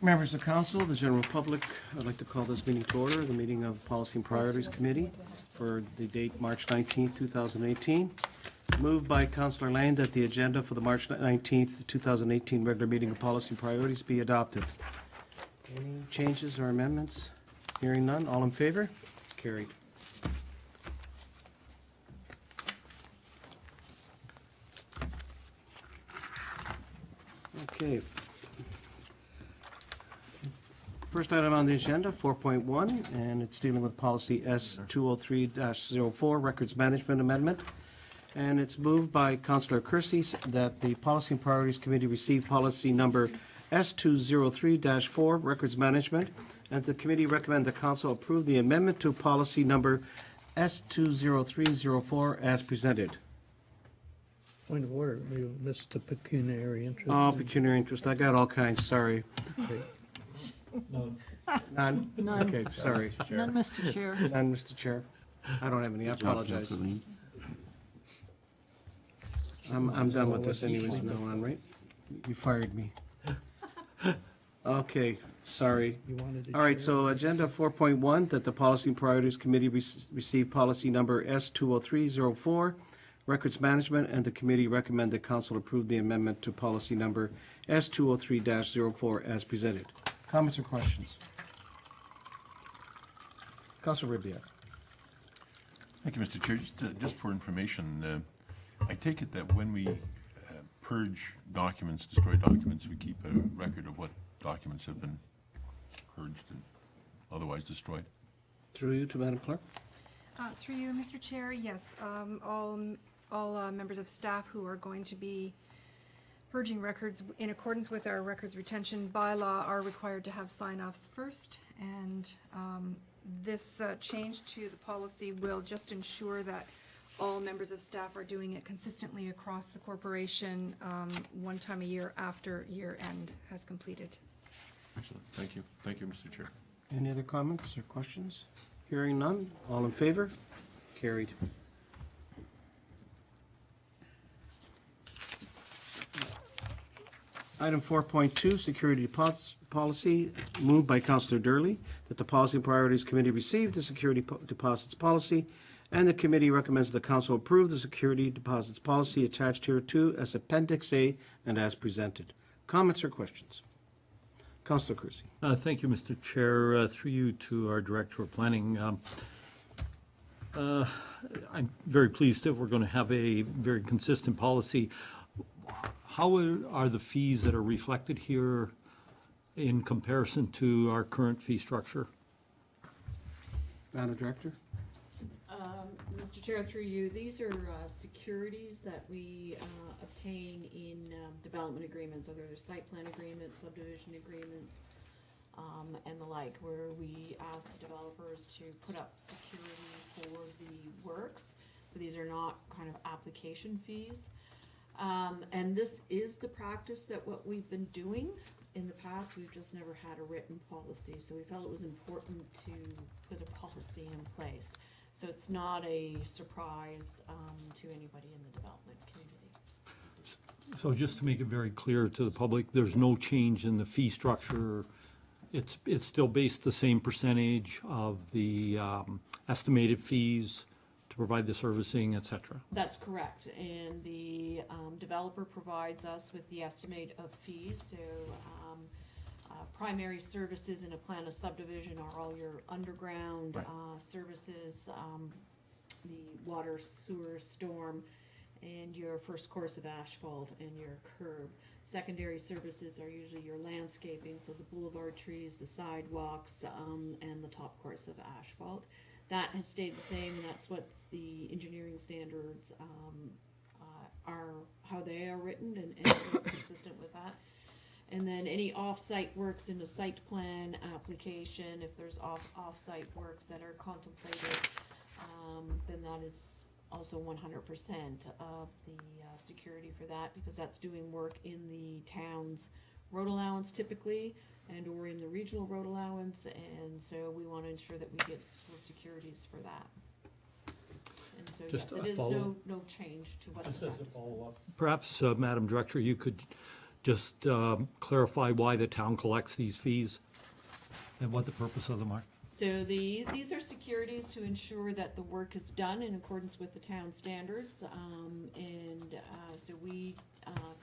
Members of Council, the general public, I'd like to call this meeting to order, the meeting of Policy and Priorities Committee for the date March 19th, 2018. Moved by Councillor Lane that the agenda for the March 19th, 2018 regular meeting of Policy and Priorities be adopted. Any changes or amendments? Hearing none, all in favor? Carried. Okay. First item on the agenda, 4.1, and it's dealing with policy S203-04, Records Management Amendment. And it's moved by Councillor Kersey that the Policy and Priorities Committee receive policy number S203-4, Records Management, and the committee recommend the Council approve the amendment to policy number S203-04 as presented. Point of order, we missed the pecuniary interest. Oh, pecuniary interest, I got all kinds, sorry. Okay. None? None. Okay, sorry. None, Mr. Chair. None, Mr. Chair. I don't have any, I apologize. I'm done with this anyways from now on, right? You fired me. Okay, sorry. You wanted to All right, chair? so agenda 4.1, that the Policy and Priorities Committee receive policy number S203-04, Records Management, and the committee recommend the council approve the amendment to policy number S203-04 as presented. Comments or questions? Councilor Ribbiat. Thank you, Mr. Chair. Just for information, I take it that when we purge documents, destroy documents, we keep a record of what documents have been purged and otherwise destroyed. Through you to Madam Clerk. Through you, Mr. Chair, yes, all members of staff who are going to be purging records in accordance with our records retention bylaw are required to have sign-offs first, and this change to the policy will just ensure that all members of staff are doing it consistently across the corporation one time a year after year end has completed. Excellent. Thank you. Thank you, Mr. Chair. Any other comments or questions? Hearing none, all in favor? Carried. Item 4.2, Security Deposits Policy, moved by Councillor Durley, that the Policy and Priorities Committee receive the Security Deposits Policy, and the committee recommends the council approve the Security Deposits Policy attached hereto as Appendix A and as presented. Comments or questions? Councillor Kersey. Thank you, Mr. Chair. Through you to our Director of Planning. I'm very pleased that we're going to have a very consistent policy. How are the fees that are reflected here in comparison to our current fee structure? Madam Director. Mr. Chair, through you, these are securities that we obtain in development agreements, whether they're site plan agreements, subdivision agreements, and the like, where we ask the developers to put up security for the works. So these are not kind of application fees. And this is the practice that what we've been doing. In the past, we've just never had a written policy, so we felt it was important to put a policy in place. So it's not a surprise to anybody in the development community. So just to make it very clear to the public, there's no change in the fee structure. It's still based the same percentage of the estimated fees to provide the servicing, et cetera. That's correct, and the developer provides us with the estimate of fees. So primary services in a plan of subdivision are all your underground services, the water, sewer, storm, and your first course of asphalt and your curb. Secondary services are usually your landscaping, so the boulevard trees, the sidewalks, and the top course of asphalt. That has stayed the same, and that's what the engineering standards are, how they are written, and so it's consistent with that. And then any off-site works in the site plan application, if there's off-site works that are contemplated, then that is also 100% of the security for that, because that's doing work in the town's road allowance typically, and or in the regional road allowance, and so we want to ensure that we get full securities for that. And so Just yes, a it is follow-up. no change to what the Just as a practice. follow-up. Perhaps, Madam Director, you could just clarify why the town collects these fees and what the purpose of them are. So these are securities to ensure that the work is done in accordance with the town standards. So we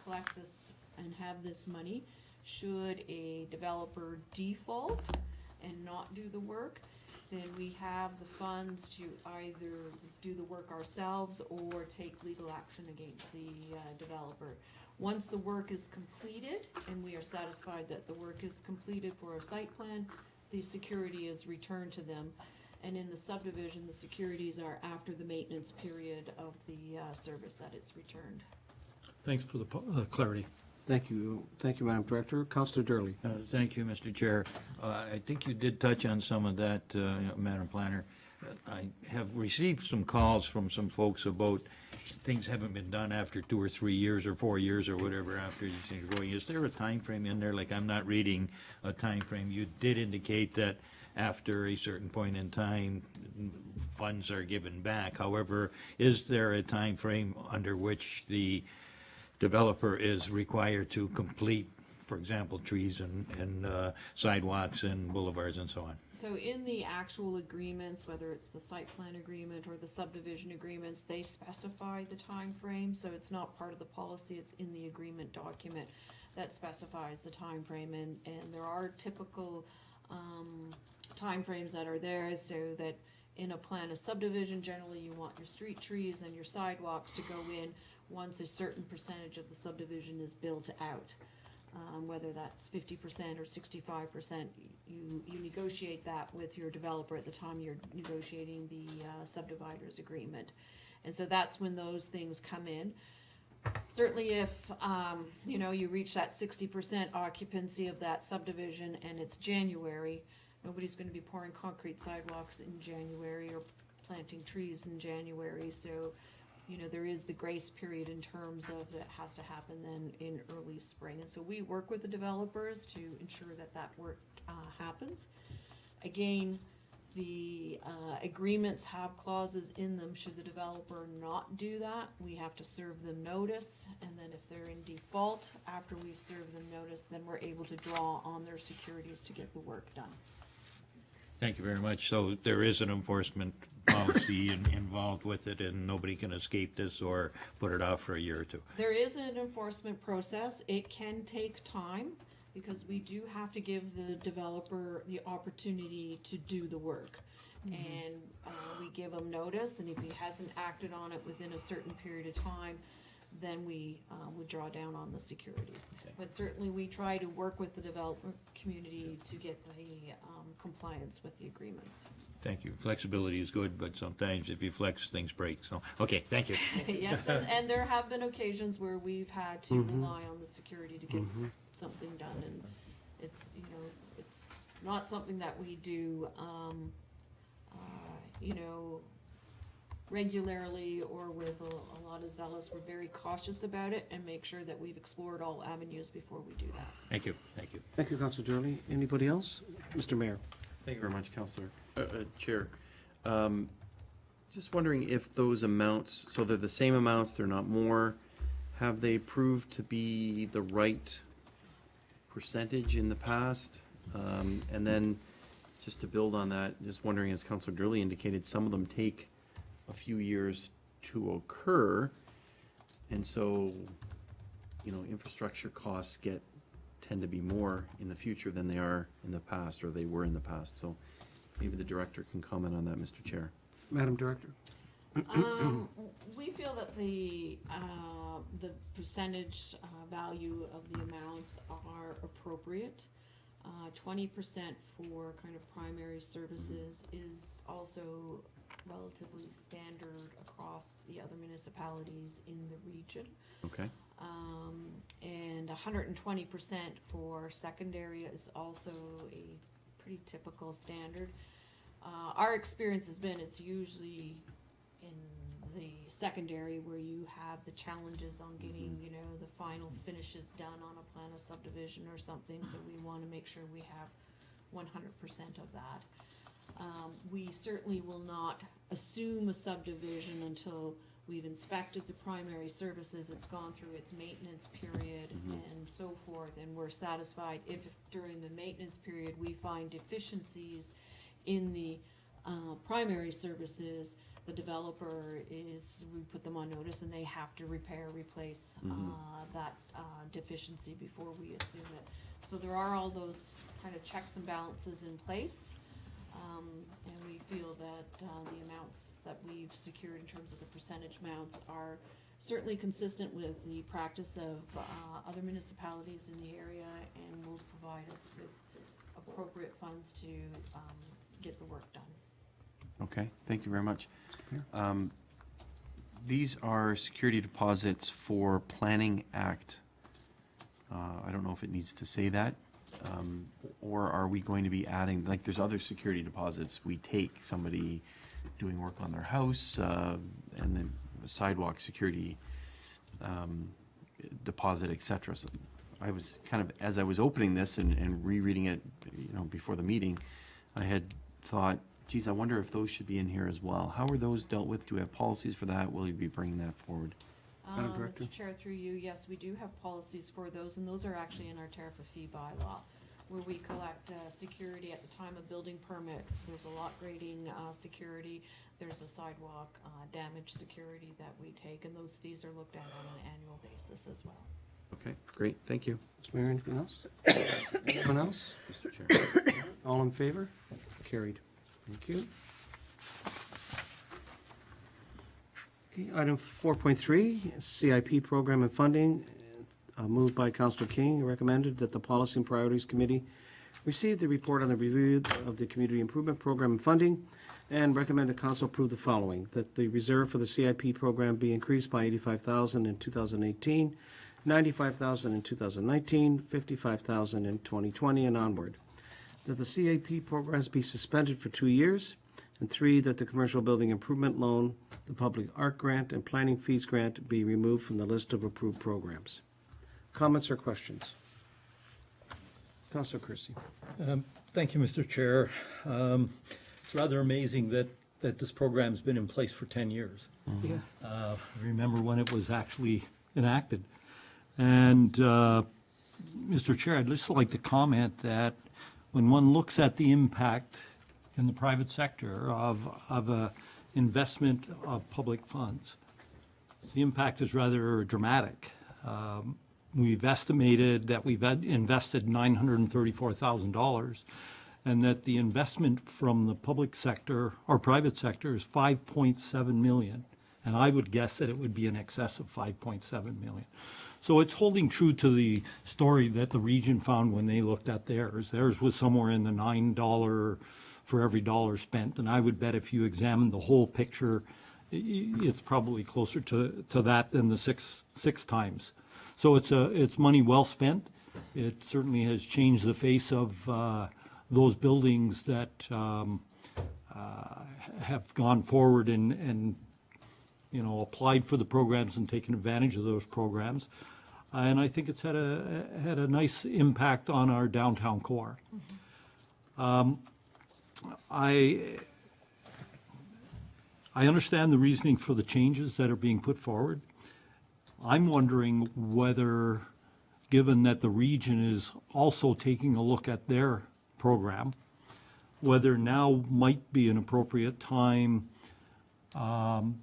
collect this and have this money. Should a developer default and not do the work, then we have the funds to either do the work ourselves or take legal action against the developer. Once the work is completed and we are satisfied that the work is completed for a site plan, the security is returned to them. And in the subdivision, the securities are after the maintenance period of the service that it's returned. Thanks for the clarity. Thank you, Madam Director. Councillor Durley. Thank you, Mr. Chair. I think you did touch on some of that, Madam Planner. I have received some calls from some folks about things haven't been done after 2 or 3 years or 4 years or whatever after these things are going. Is there a time frame in there? Like, I'm not reading a time frame. You did indicate that after a certain point in time, funds are given back. However, is there a time frame under which the developer is required to complete, for example, trees and sidewalks and boulevards and so on? So in the actual agreements, whether it's the site plan agreement or the subdivision agreements, they specify the time frame. So it's not part of the policy, it's in the agreement document that specifies the time frame. And there are typical time frames that are there, so that in a plan of subdivision, generally you want your street trees and your sidewalks to go in once a certain percentage of the subdivision is built out. Whether that's 50% or 65%, you negotiate that with your developer at the time you're negotiating the subdividers agreement. And so that's when those things come in. Certainly if, you reach that 60% occupancy of that subdivision and it's January, nobody's gonna be pouring concrete sidewalks in January or planting trees in January. So, there is the grace period in terms of it has to happen then in early spring. And so we work with the developers to ensure that that work happens. Again, the agreements have clauses in them. Should the developer not do that, we have to serve them notice. And then if they're in default after we've served them notice, then we're able to draw on their securities to get the work done. Thank you very much. So there is an enforcement policy involved with it, and nobody can escape this or put it off for a year or two. There is an enforcement process. It can take time because we do have to give the developer the opportunity to do the work. And we give him notice, and if he hasn't acted on it within a certain period of time, then we would draw down on the securities. Okay. But certainly we try to work with the development community to get the compliance with the agreements. Thank you. Flexibility is good, but sometimes if you flex, things break. So, okay, thank you. Yes, and there have been occasions where we've had to rely on the security to get something done, and it's not something that we do, regularly or with a lot of zealous. We're very cautious about it and make sure that we've explored all avenues before we do that. Thank you. Thank you. Thank you, Councillor Durley. Anybody else? Mr. Mayor. Thank you very much, Councillor. Chair. Just wondering if those amounts, so they're the same amounts, they're not more, have they proved to be the right percentage in the past? And then, just to build on that, just wondering, as Councillor Durley indicated, some of them take a few years to occur, and so, infrastructure costs tend to be more in the future than they are in the past, or they were in the past. So maybe the director can comment on that, Mr. Chair. Madam Director. We feel that the percentage value of the amounts are appropriate. 20% for kind of primary services is also relatively standard across the other municipalities in the region. Okay. And 120% for secondary is also a pretty typical standard. Our experience has been it's usually in the secondary where you have the challenges on getting, the final finishes done on a plan of subdivision or something, so we want to make sure we have 100% of that. We certainly will not assume a subdivision until we've inspected the primary services, it's gone through its maintenance period and so forth, and we're satisfied if during the maintenance period we find deficiencies in the primary services, the developer we put them on notice and they have to replace that deficiency before we assume it. So there are all those kind of checks and balances in place. And we feel that the amounts that we've secured in terms of the percentage amounts are certainly consistent with the practice of other municipalities in the area and will provide us with appropriate funds to get the work done. Okay, thank you very much. These are security deposits for Planning Act. I don't know if it needs to say that. Or are we going to be adding, like there's other security deposits we take, somebody doing work on their house, and then sidewalk security deposit, et cetera. So I was kind of, as I was opening this and rereading it, before the meeting, I had thought, geez, I wonder if those should be in here as well. How are those dealt with? Do we have policies for that? Will you be bringing that forward? Madam Director? Mr. Chair, through you, yes, we do have policies for those, and those are actually in our tariff of fee bylaw, where we collect security at the time of building permit. There's a lot grading security, there's a sidewalk damage security that we take, and those fees are looked at on an annual basis as well. Okay, great, thank you. Mr. Mayor, anything else? Anyone else? Mr. Chair. All in favor? Carried. Thank you. Okay, item 4.3, CIP program and funding. Moved by Councillor King, recommended that the Policy and Priorities Committee receive the report on the review of the Community Improvement Program and funding, and recommended Council approve the following: that the reserve for the CIP program be increased by $85,000 in 2018, $95,000 in 2019, $55,000 in 2020 and onward. That the CIP programs be suspended for 2 years, and 3, that the Commercial Building Improvement Loan, the Public Art Grant, and Planning Fees Grant be removed from the list of approved programs. Comments or questions? Councillor Kersey. Thank you, Mr. Chair. It's rather amazing that this program's been in place for 10 years. I remember when it was actually enacted. And, Mr. Chair, I'd just like to comment that when one looks at the impact in the private sector of a investment of public funds, the impact is rather dramatic. We've estimated that we've invested $934,000, and that the investment from the public sector or private sector is $5.7 million. And I would guess that it would be in excess of $5.7 million. So it's holding true to the story that the region found when they looked at theirs. Theirs was somewhere in the $9 for every dollar spent, and I would bet if you examine the whole picture, it's probably closer to that than the six times. So it's money well spent. It certainly has changed the face of those buildings that have gone forward and applied for the programs and taken advantage of those programs. And I think it's had a nice impact on our downtown core. I understand the reasoning for the changes that are being put forward. I'm wondering whether, given that the region is also taking a look at their program, whether now might be an appropriate time,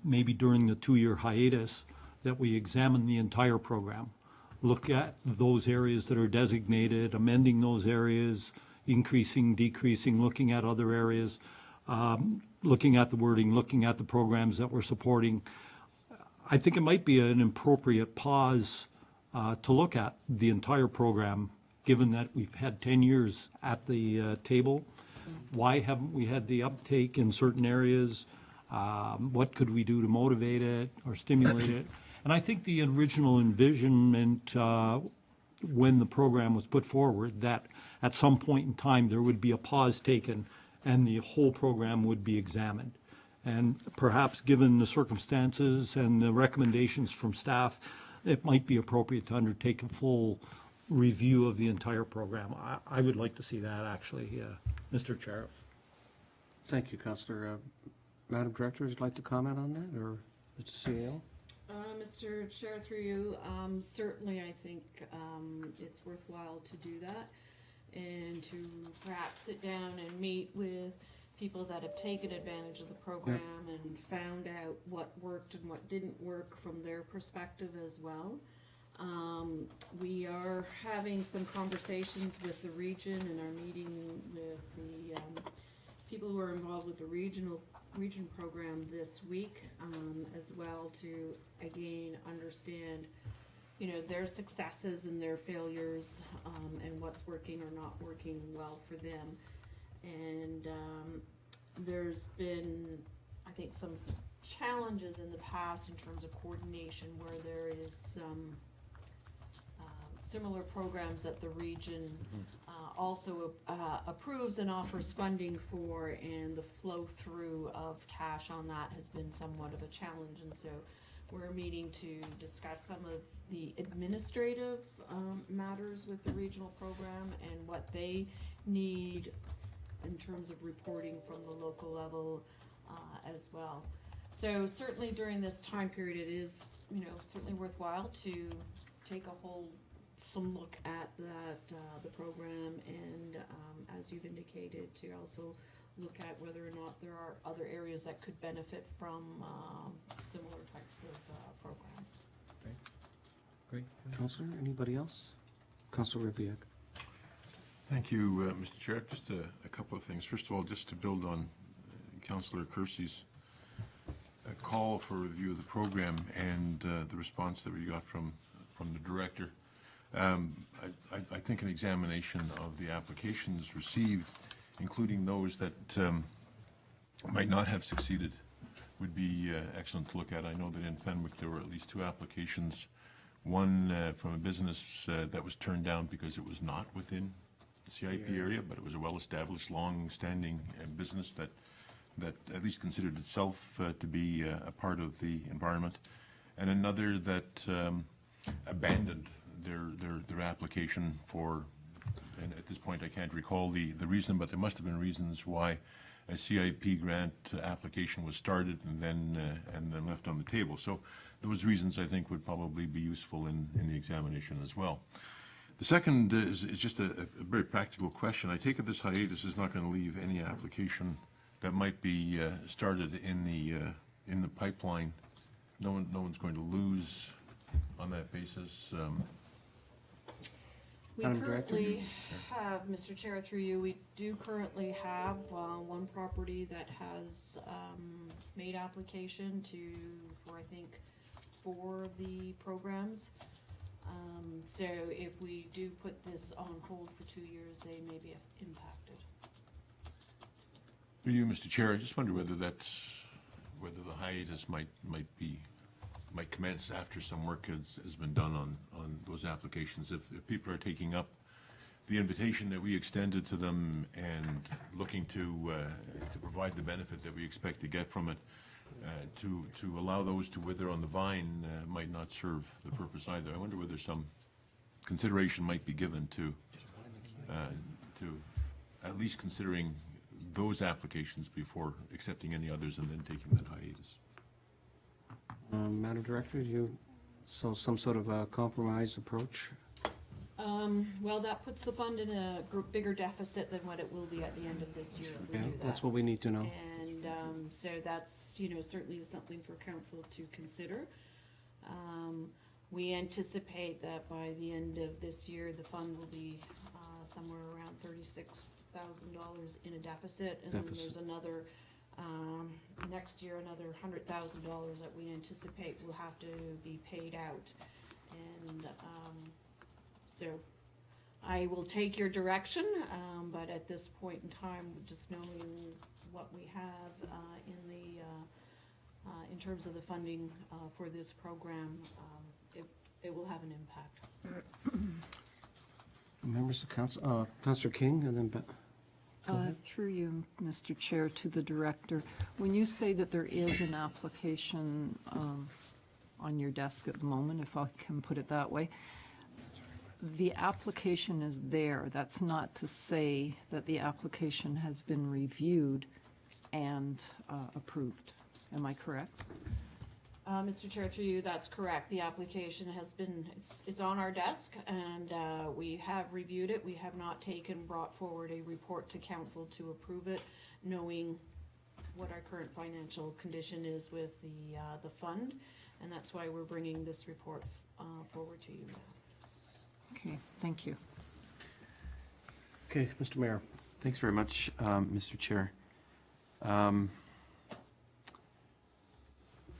maybe during the 2-year hiatus, that we examine the entire program, look at those areas that are designated, amending those areas, increasing, decreasing, looking at other areas, looking at the wording, looking at the programs that we're supporting. I think it might be an appropriate pause to look at the entire program, given that we've had 10 years at the table. Why haven't we had the uptake in certain areas? What could we do to motivate it or stimulate it? And I think the original envisionment when the program was put forward, that at some point in time there would be a pause taken and the whole program would be examined. And perhaps given the circumstances and the recommendations from staff, it might be appropriate to undertake a full review of the entire program. I would like to see that, actually, Mr. Sheriff. Thank you, Counselor. Madam Director, would you like to comment on that, or Mr. CEO? Mr. Chair, through you, certainly I think it's worthwhile to do that and to perhaps sit down and meet with people that have taken advantage of the program and found out what worked and what didn't work from their perspective as well. We are having some conversations with the region and are meeting with the people who are involved with the region program this week, as well, to again understand, you know, their successes and their failures, and what's working or not working well for them. And there's been, I think, some challenges in the past in terms of coordination where there is some similar programs that the region also approves and offers funding for, and the flow through of cash on that has been somewhat of a challenge. And so we're meeting to discuss some of the administrative matters with the regional program and what they need in terms of reporting from the local level as well. So certainly during this time period, it is, you know, certainly worthwhile to take a some look at that the program, and as you've indicated, to also look at whether or not there are other areas that could benefit from similar types of programs. Great. Counselor, anybody else? Counselor Ribiak. Thank you, Mr. Chair. Just a couple of things. First of all, just to build on Councillor Kersey's call for review of the program and the response that we got from the director. I think an examination of the applications received, including those that might not have succeeded, would be excellent to look at. I know that in Fenwick there were at least 2 applications, one from a business that was turned down because it was not within the CIP area, but it was a well-established, long-standing business that at least considered itself to be a part of the environment, and another that abandoned their application for, and at this point I can't recall the reason, but there must have been reasons why a CIP grant application was started and then left on the table. So those reasons, I think, would probably be useful in the examination as well. The second is just a very practical question. I take it this hiatus is not going to leave any application that might be started in the pipeline. No one's going to lose on that basis. We Madam Director? currently have, Mr. Chair, through you, we do currently have one property that has made application for I think 4 of the programs. So if we do put this on hold for 2 years, they may be impacted. For you, Mr. Chair, I just wonder whether the hiatus might commence after some work has been done on those applications. If people are taking up the invitation that we extended to them and looking to provide the benefit that we expect to get from it, to allow those to wither on the vine might not serve the purpose either. I wonder whether some consideration might be given to at least considering those applications before accepting any others and then taking that hiatus. Madam Director, some sort of a compromise approach? Well, that puts the fund in a bigger deficit than what it will be at the end of this year if we do that. That's what we need to know. And so that's, you know, certainly something for council to consider. We anticipate that by the end of this year, the fund will be somewhere around $36,000 in a deficit. And then there's another, next year, another $100,000 that we anticipate will have to be paid out. And so I will take your direction, but at this point in time, just knowing what we have in terms of the funding for this program, it will have an impact. Members of council, Councillor King, and then Through you, Mr. Chair, to the director. When you say that there is an application on your desk at the moment, if I can put it that way, the application is there. That's not to say that the application has been reviewed and approved. Am I correct? Mr. Chair, through you, that's correct. The application has been, it's on our desk, and we have reviewed it. We have not brought forward a report to council to approve it, knowing what our current financial condition is with the fund, and that's why we're bringing this report forward to you now. Okay, thank you. Okay, Mr. Mayor. Thanks very much, Mr. Chair.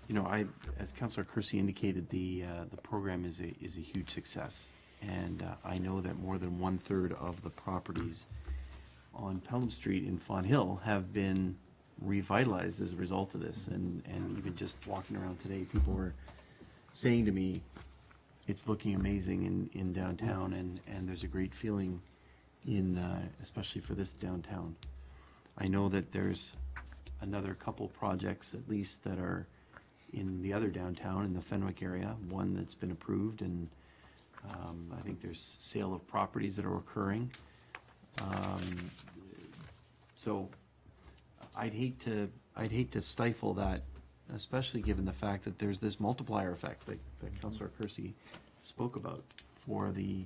You know, as Councillor Kersey indicated, the program is a huge success, and I know that more than 1/3 of the properties on Pelham Street in Fawn Hill have been revitalized as a result of this, and even just walking around today, people were saying to me, it's looking amazing in downtown, and there's a great feeling in, especially for this downtown. I know that there's another couple projects at least that are in the other downtown in the Fenwick area, one that's been approved, and I think there's sale of properties that are occurring. So I'd hate to stifle that, especially given the fact that there's this multiplier effect that Councillor Kersey spoke about for the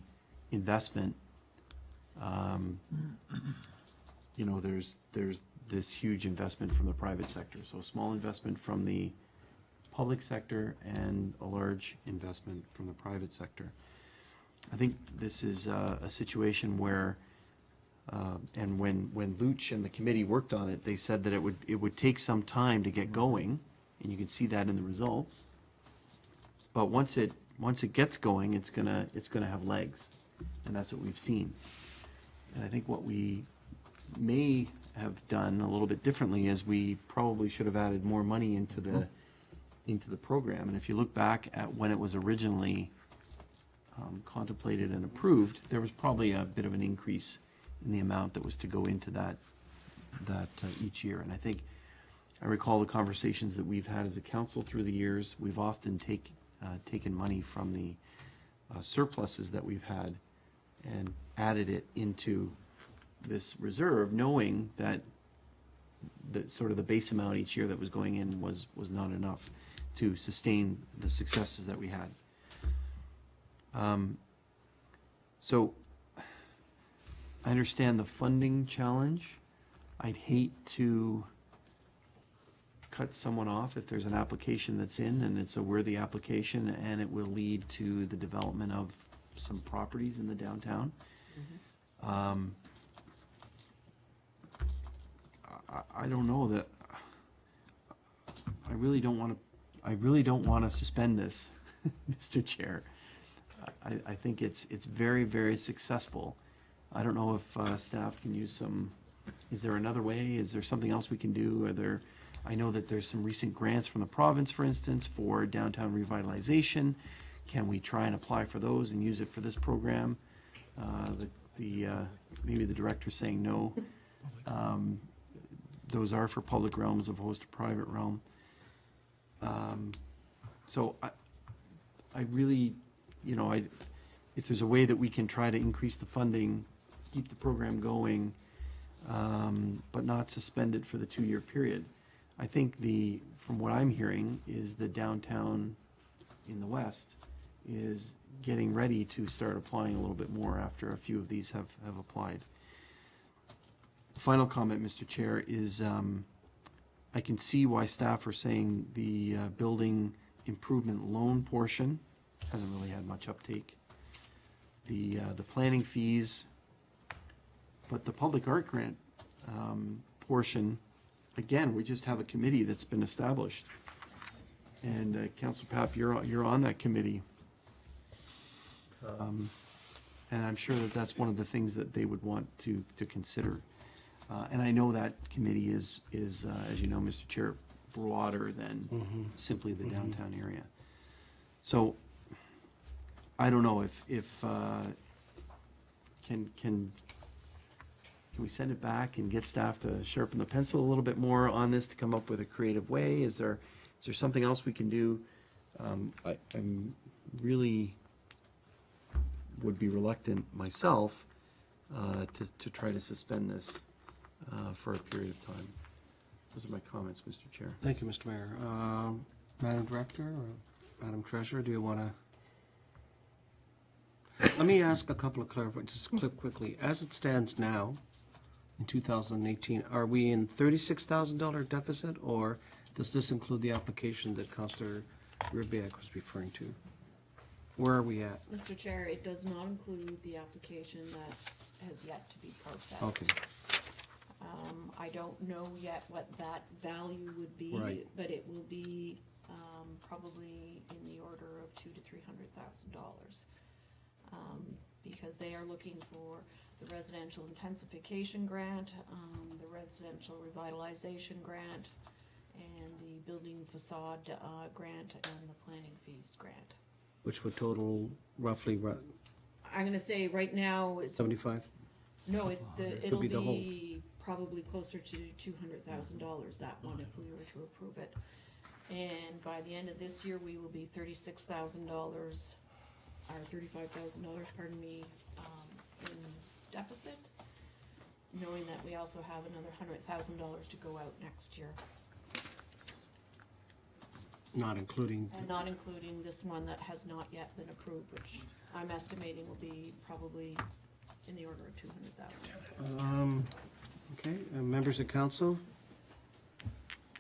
investment. You know, there's this huge investment from the private sector, so a small investment from the public sector and a large investment from the private sector. I think this is a situation where, and when Luch and the committee worked on it, they said that it would take some time to get going, and you can see that in the results. But once it gets going, it's gonna have legs, and that's what we've seen. And I think what we may have done a little bit differently is we probably should have added more money into the program. And if you look back at when it was originally contemplated and approved, there was probably a bit of an increase in the amount that was to go into that each year. And I recall the conversations that we've had as a council through the years. We've often taken money from the surpluses that we've had and added it into this reserve, knowing that sort of the base amount each year that was going in was not enough to sustain the successes that we had. So I understand the funding challenge. I'd hate to cut someone off if there's an application that's in and it's a worthy application and it will lead to the development of some properties in the downtown. I don't know that, I really don't want to suspend this, Mr. Chair. I think it's very, very successful. I don't know if staff can use some, is there another way? Is there something else we can do? I know that there's some recent grants from the province, for instance, for downtown revitalization. Can we try and apply for those and use it for this program? Maybe the director's saying no. Those are for public realms as opposed to private realm. So I really, you know, if there's a way that we can try to increase the funding, keep the program going, but not suspend it for the 2-year period. I think from what I'm hearing, is the downtown in the west is getting ready to start applying a little bit more after a few of these have applied. Final comment, Mr. Chair, is I can see why staff are saying the building improvement loan portion hasn't really had much uptake. The planning fees, but the public art grant portion, again, we just have a committee that's been established. And Councillor Papp, you're on that committee. And I'm sure that that's one of the things that they would want to consider. And I know that committee is as you know, Mr. Chair, broader than simply the downtown area. So I don't know if can we send it back and get staff to sharpen the pencil a little bit more on this to come up with a creative way? Is there something else we can do? I'm really would be reluctant myself to try to suspend this for a period of time. Those are my comments, Mr. Chair. Thank you, Mr. Mayor. Madam Director or Madam Treasurer, do you want to? Let me ask a couple of just quickly. As it stands now, in 2018, are we in $36,000 deficit, or does this include the application that Councillor Ribbiak was referring to? Where are we at? Mr. Chair, it does not include the application that has yet to be processed. Okay, I don't know yet what that value would be. Right. But it will be, probably in the order of $200,000 to $300,000. Because they are looking for the residential intensification grant, the residential revitalization grant, and the building facade, grant, and the planning fees grant. which would total roughly I'm gonna say right now, it's, 75? no, it'll be the whole- be probably closer to $200,000, that one, if we were to approve it. And by the end of this year, we will be $36,000, or $35,000, pardon me, in deficit, knowing that we also have another $100,000 to go out next year, Not including, and not including this one that has not yet been approved, which I'm estimating will be probably in the order of $200,000. okay, members of council?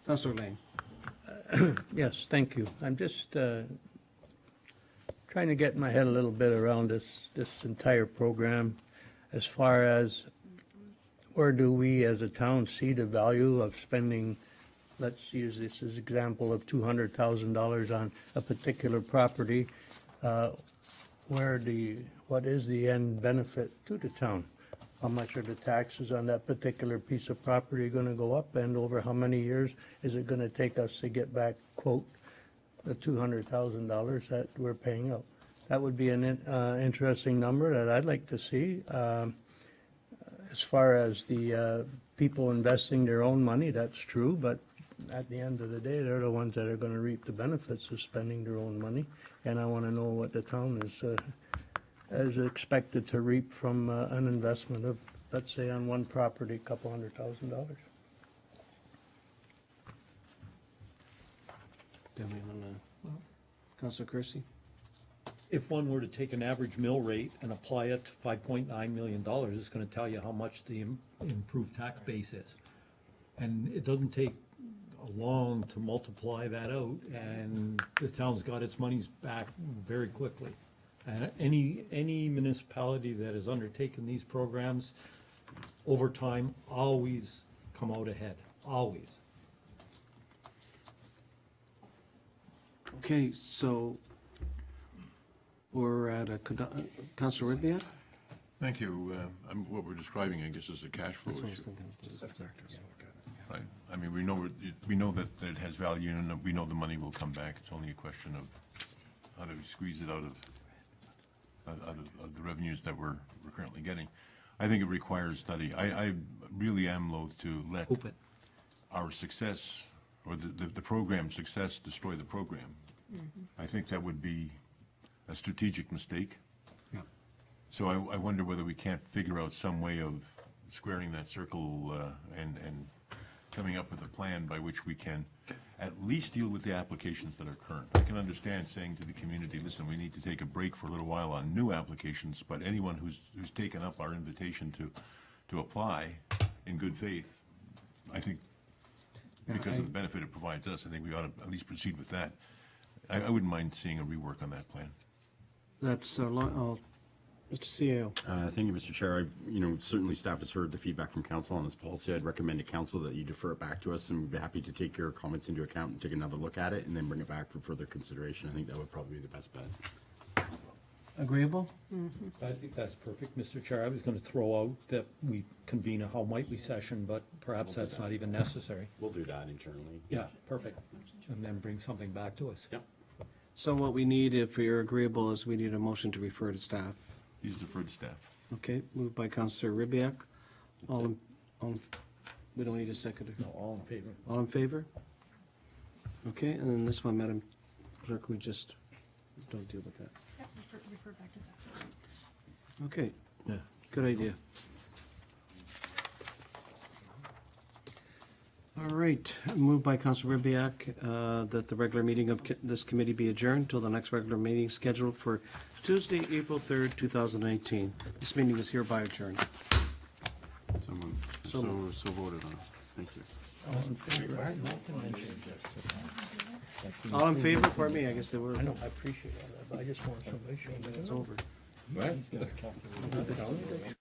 Councillor Lane? Yes, thank you. I'm just trying to get my head a little bit around this entire program as far as where do we as a town see the value of spending, let's use this as example of $200,000 on a particular property. What is the end benefit to the town? How much are the taxes on that particular piece of property gonna go up, and over how many years is it gonna take us to get back, quote, the $200,000 that we're paying out? That would be an interesting number that I'd like to see. As far as the people investing their own money, that's true, but at the end of the day, they're the ones that are gonna reap the benefits of spending their own money. And I wanna know what the town is expected to reap from an investment of, let's say, on one property, a couple $100,000. Councillor Kersey? If one were to take an average mill rate and apply it to $5.9 million, it's gonna tell you how much the improved tax base is. And it doesn't take long to multiply that out, and the town's got its monies back very quickly. And any municipality that has undertaken these programs over time always come out ahead, always. Okay, so we're at Councillor Ribbiak? Thank you. What we're describing, I guess, is a cash flow That's what I was issue. thinking. Right. I mean, we know that it has value, and we know the money will come back. It's only a question of how do we squeeze it out of the revenues that we're currently getting. I think it requires study. I really am loath to let Open. our success, or the program's success, destroy the program. I think that would be a strategic mistake. Yeah. So I wonder whether we can't figure out some way of squaring that circle and coming up with a plan by which we can at least deal with the applications that are current. I can understand saying to the community, listen, we need to take a break for a little while on new applications, but anyone who's taken up our invitation to apply in good faith, I think, because of the benefit it provides us, I think we ought to at least proceed with that. I wouldn't mind seeing a rework on that plan. That's, Mr. CAO. Thank you, Mr. Chair. Certainly staff has heard the feedback from council on this policy. I'd recommend to council that you defer it back to us, and we'd be happy to take your comments into account and take another look at it, and then bring it back for further consideration. I think that would probably be the best bet. Agreeable? I think that's perfect, Mr. Chair. I was gonna throw out that we convene a how might we session, but perhaps that's not even necessary. We'll do that internally. Yeah, perfect. And then bring something back to us. Yep. So what we need, if you're agreeable, is we need a motion to refer to staff. He's deferred to staff. Okay, moved by Councillor Ribbiak. We don't need a second. No, all in favor? All in favor? Okay, and then this one, Madam Clerk, we just don't deal with that. Yep, refer back to that. Okay, Yeah. good idea. All right, moved by Councilor Ribbiak that the regular meeting of this committee be adjourned till the next regular meeting scheduled for Tuesday, April 3rd, 2018. This meeting is hereby adjourned. So moved. So voted on. Thank you. All in favor? All in favor, pardon me, I guess they were. I know, I appreciate all that, but I just want somebody to show me It's over. it's over.